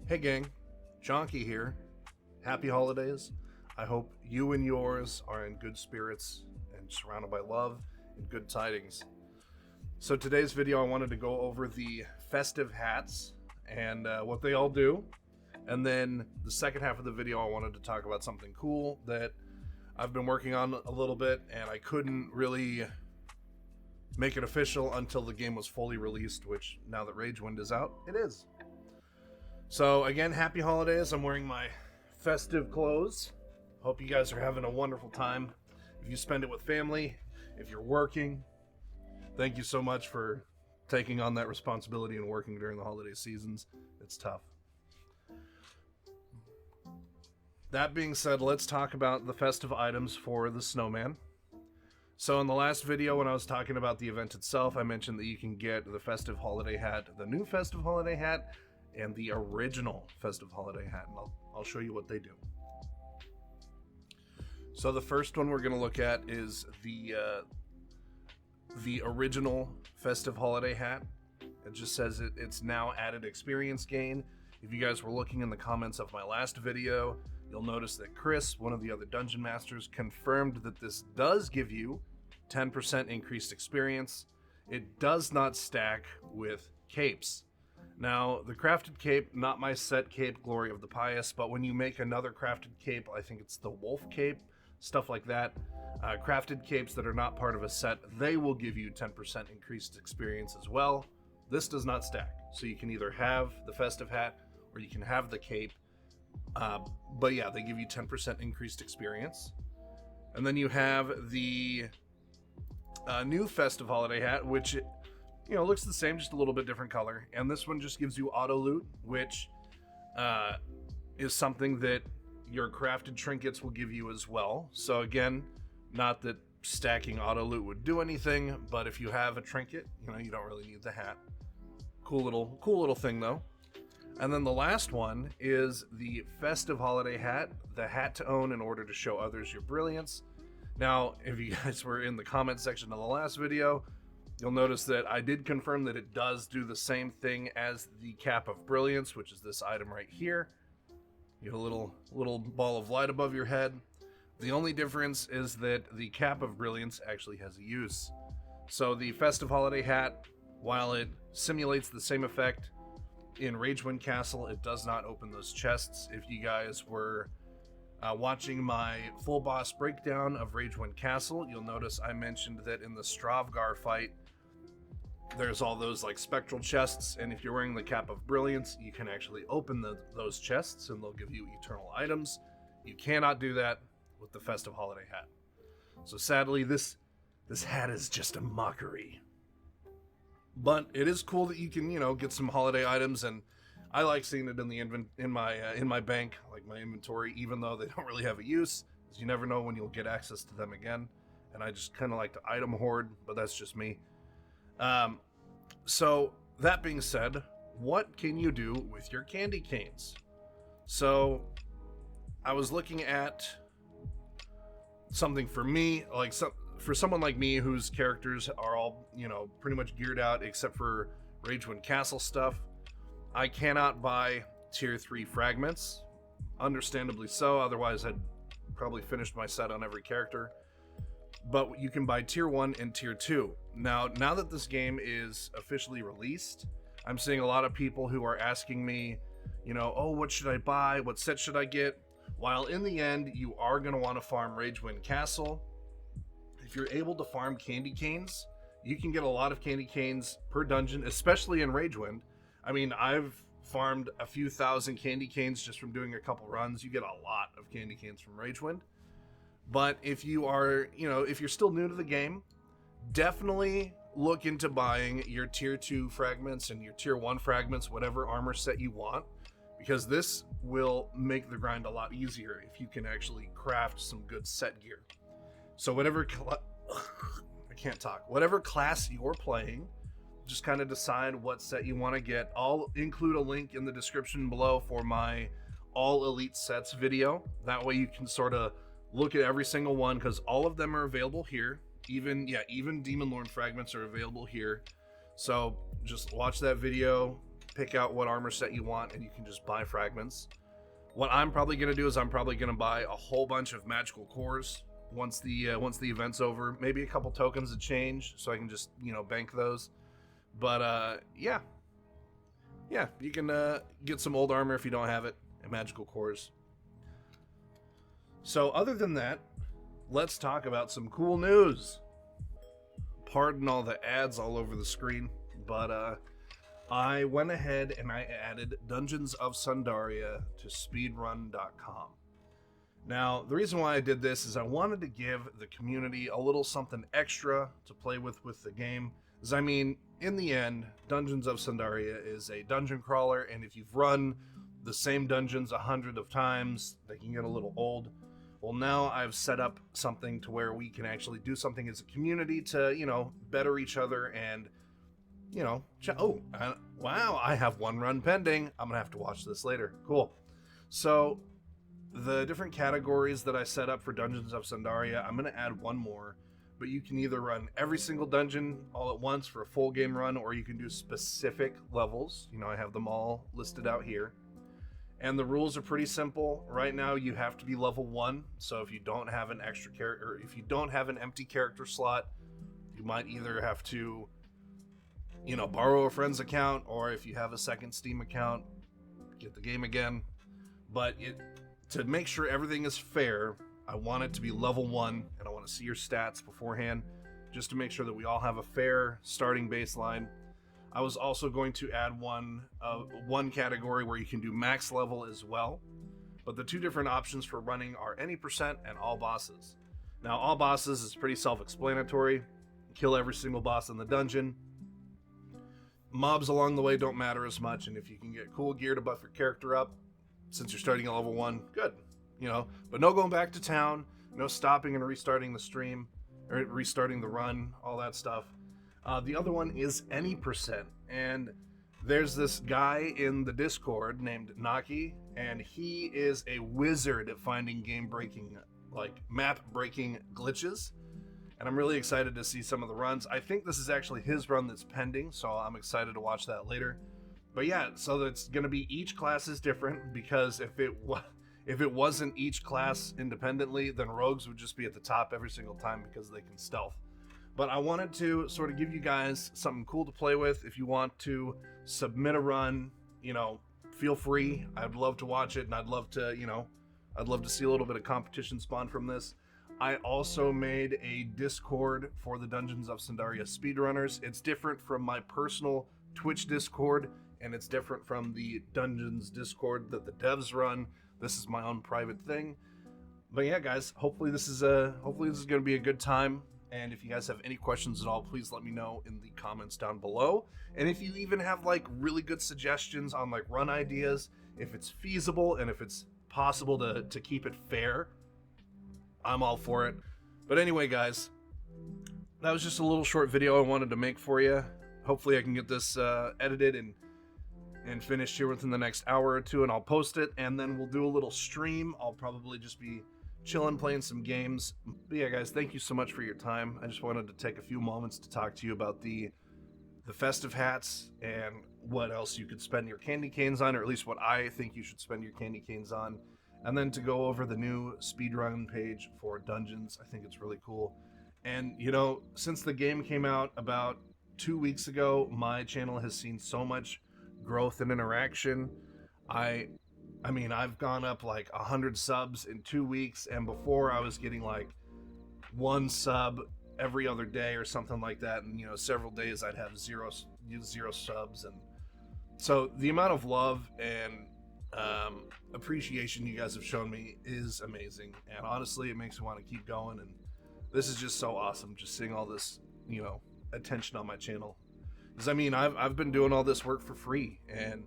Hey gang, Chonky here. Happy holidays. I hope you and yours are in good spirits and surrounded by love and good tidings. So today's video I wanted to go over the Festive Hats and what they all do. And then the second half of the video I wanted to talk about something cool that I've been working on a little bit and I couldn't really make it official until the game was fully released, which now that Ragewind is out, it is. So again, happy holidays. I'm wearing my festive clothes. Hope you guys are having a wonderful time. If you spend it with family, if you're working, thank you so much for taking on that responsibility and working during the holiday seasons. It's tough. That being said, let's talk about the festive items for the snowman. So in the last video when I was talking about the event itself, I mentioned that you can get the festive holiday hat, the new festive holiday hat, and the original festive holiday hat, and I'll show you what they do. So the first one we're going to look at is the original festive holiday hat. It just says it's now added experience gain. If you guys were looking in the comments of my last video, you'll notice that Chris, one of the other dungeon masters, confirmed that this does give you 10% increased experience. It does not stack with capes. Now, the crafted cape, not my set cape, Glory of the Pious, but when you make another crafted cape, I think it's the wolf cape, stuff like that, crafted capes that are not part of a set, they will give you 10% increased experience as well. This does not stack, so you can either have the festive hat or you can have the cape, but yeah, they give you 10% increased experience. And then you have the new festive holiday hat, which looks the same, just a little bit different color. And this one just gives you auto loot, which is something that your crafted trinkets will give you as well. So again, not that stacking auto loot would do anything, but if you have a trinket, you don't really need the hat. Cool little thing though. And then the last one is the festive holiday hat, the hat to own in order to show others your brilliance. Now, if you guys were in the comment section of the last video, you'll notice that I did confirm that it does do the same thing as the Cap of Brilliance, which is this item right here. You have a little ball of light above your head. The only difference is that the Cap of Brilliance actually has a use. So the Festive Holiday Hat, while it simulates the same effect in Ragewind Castle, it does not open those chests. If you guys were watching my full boss breakdown of Ragewind Castle, you'll notice I mentioned that in the Stravgar fight, there's all those like spectral chests, and if you're wearing the Cap of Brilliance, you can actually open those chests and they'll give you eternal items. You cannot do that with the Festive Holiday Hat. So sadly, this hat is just a mockery. But it is cool that you can, get some holiday items, and I like seeing it in my bank, like my inventory, even though they don't really have a use, because you never know when you'll get access to them again. And I just kind of like to item hoard, but that's just me. So that being said, what can you do with your candy canes? So I was looking at something for me, for someone like me whose characters are all, pretty much geared out except for Ragewind Castle stuff. I cannot buy tier 3 fragments, understandably so, otherwise I'd probably finished my set on every character. But you can buy tier 1 and tier 2. Now that this game is officially released, I'm seeing a lot of people who are asking me, oh, what should I buy? What set should I get? While in the end, you are going to want to farm Ragewind Castle. If you're able to farm candy canes, you can get a lot of candy canes per dungeon, especially in Ragewind. I mean, I've farmed a few thousand candy canes just from doing a couple runs. You get a lot of candy canes from Ragewind. But if you are, if you're still new to the game, definitely look into buying your tier 2 fragments and your tier 1 fragments, whatever armor set you want, because this will make the grind a lot easier if you can actually craft some good set gear. So whatever class you're playing, just kind of decide what set you want to get. I'll include a link in the description below for my all elite sets video. That way you can sort of look at every single one, because all of them are available here. Even Demon Lord fragments are available here. So just watch that video, pick out what armor set you want, and you can just buy fragments. What I'm probably going to do is I'm probably going to buy a whole bunch of magical cores once the event's over. Maybe a couple tokens of change, so I can just, bank those. But yeah, you can get some old armor if you don't have it, and magical cores. So other than that, let's talk about some cool news. Pardon all the ads all over the screen, but I went ahead and I added Dungeons of Sundaria to speedrun.com. Now, the reason why I did this is I wanted to give the community a little something extra to play with the game. Because, I mean, in the end, Dungeons of Sundaria is a dungeon crawler, and if you've run the same dungeons 100 of times, they can get a little old. Well, now I've set up something to where we can actually do something as a community to, better each other and, wow, I have one run pending. I'm going to have to watch this later. Cool. So the different categories that I set up for Dungeons of Sundaria, I'm going to add one more, but you can either run every single dungeon all at once for a full game run, or you can do specific levels. I have them all listed out here. And the rules are pretty simple. Right now, you have to be level 1. So if you don't have an extra character, or if you don't have an empty character slot, you might either have to, borrow a friend's account, or if you have a second Steam account, get the game again. But to make sure everything is fair, I want it to be level 1, and I want to see your stats beforehand, just to make sure that we all have a fair starting baseline. I was also going to add one category where you can do max level as well. But the two different options for running are any percent and all bosses. Now, all bosses is pretty self-explanatory. Kill every single boss in the dungeon. Mobs along the way don't matter as much, and if you can get cool gear to buff your character up, since you're starting at level 1, good. But no going back to town, no stopping and restarting the stream, or restarting the run, all that stuff. The other one is any percent, and there's this guy in the Discord named Naki, and he is a wizard at finding game-breaking, map-breaking glitches, and I'm really excited to see some of the runs. I think this is actually his run that's pending, so I'm excited to watch that later. But yeah, so it's going to be each class is different, because if it wasn't each class independently, then rogues would just be at the top every single time because they can stealth. But I wanted to sort of give you guys something cool to play with. If you want to submit a run, feel free. I'd love to watch it, and I'd love to see a little bit of competition spawn from this. I also made a Discord for the Dungeons of Sundaria speedrunners. It's different from my personal Twitch Discord, and it's different from the Dungeons Discord that the devs run. This is my own private thing. But yeah, guys, hopefully this is going to be a good time. And if you guys have any questions at all, please let me know in the comments down below. And if you even have really good suggestions on run ideas, if it's feasible and if it's possible to keep it fair, I'm all for it. But anyway, guys, that was just a little short video I wanted to make for you. Hopefully I can get this edited and finished here within the next hour or two, and I'll post it, and then we'll do a little stream. I'll probably just be chilling, playing some games. But yeah, guys, thank you so much for your time. I just wanted to take a few moments to talk to you about the festive hats and what else you could spend your candy canes on, or at least what I think you should spend your candy canes on, and then to go over the new speedrun page for dungeons. I think it's really cool. And since the game came out about 2 weeks ago, my channel has seen so much growth and interaction. I mean, I've gone up 100 subs in 2 weeks, and before I was getting 1 sub every other day or something like that, and several days I'd have zero subs. And so the amount of love and appreciation you guys have shown me is amazing, and honestly it makes me want to keep going. And this is just so awesome, just seeing all this attention on my channel, because I've been doing all this work for free, and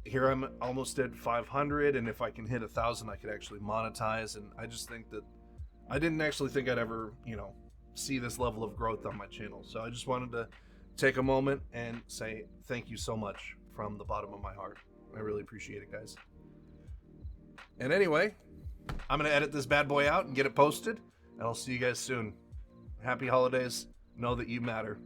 here I'm almost at 500, and if I can hit 1,000, I could actually monetize. And I just think that I didn't actually think I'd ever, see this level of growth on my channel. So I just wanted to take a moment and say thank you so much from the bottom of my heart. I really appreciate it, guys. And anyway, I'm going to edit this bad boy out and get it posted, and I'll see you guys soon. Happy holidays. Know that you matter.